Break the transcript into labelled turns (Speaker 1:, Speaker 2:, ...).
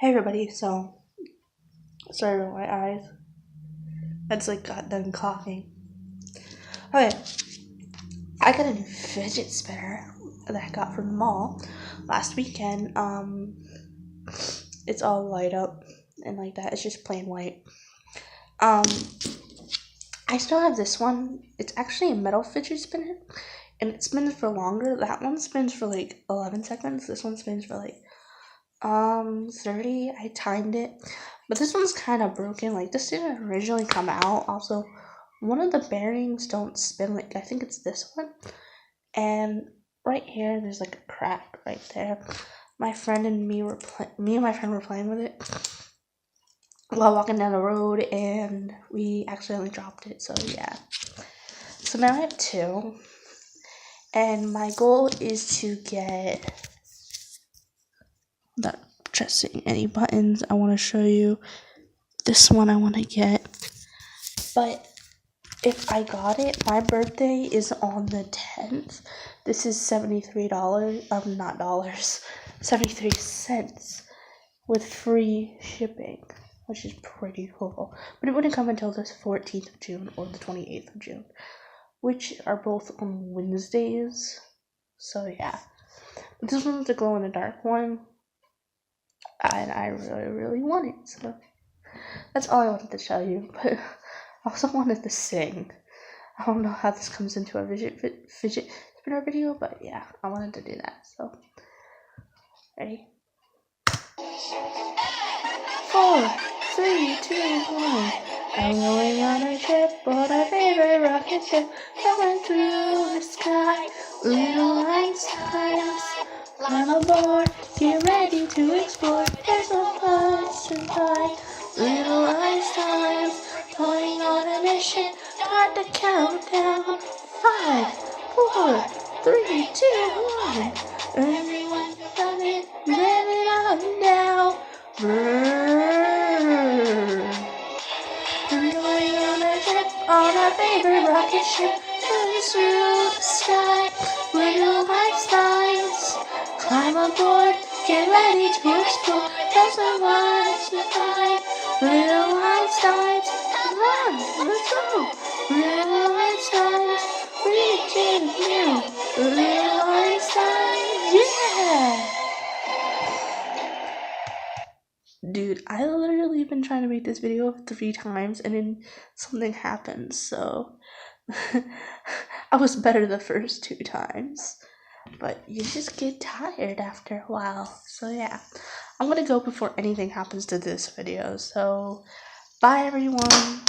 Speaker 1: Hey everybody, so sorry about my eyes. I just got done coughing. Okay, I got a new fidget spinner that I got from the mall last weekend. It's all light up and like that. It's just plain white. I still have this one. It's actually a metal fidget spinner, and it spins for longer. That one spins for 11 seconds. This one spins for 30. I timed it, but this one's kind of broken. This didn't originally come out. Also, one of the bearings don't spin. I think it's this one, and right here there's a crack right there. My friend and me and my friend were playing with it while walking down the road, and we accidentally dropped it. So yeah, so now I have two, and my goal is to get not pressing any buttons. I want to show you this one I want to get, but if I got it, my birthday is on the 10th. This is $73, not dollars, 73 cents with free shipping, which is pretty cool. But it wouldn't come until the 14th of June or the 28th of June, which are both on Wednesdays. So yeah, but this one's the glow in the dark one, and I really want it. So that's all I wanted to tell you. But I also wanted to sing. I don't know how this comes into a fidget spinner video, but yeah, I wanted to do that. So, ready? 4, 3, 2, 1. I'm going on a trip on a favorite rocket ship, going through the sky. Little Einsteins, climb aboard, get ready to explore. There's no place to hide. Little Einsteins, going on a mission. Start the countdown. 5, 4, 3, 2, 1. Everyone done it, let it on now. We're going on a trip on our favorite rocket ship, flying through the sky. Little Einsteins, climb aboard, get ready to explore. There's no one to find. Little Einsteins, come on, let's go. Little Einsteins, reaching you. Little Einsteins, yeah! Dude, I literally been trying to make this video 3 times, and then something happened, so I was better the first 2 times. But you just get tired after a while. So yeah, I'm gonna go before anything happens to this video. So bye everyone.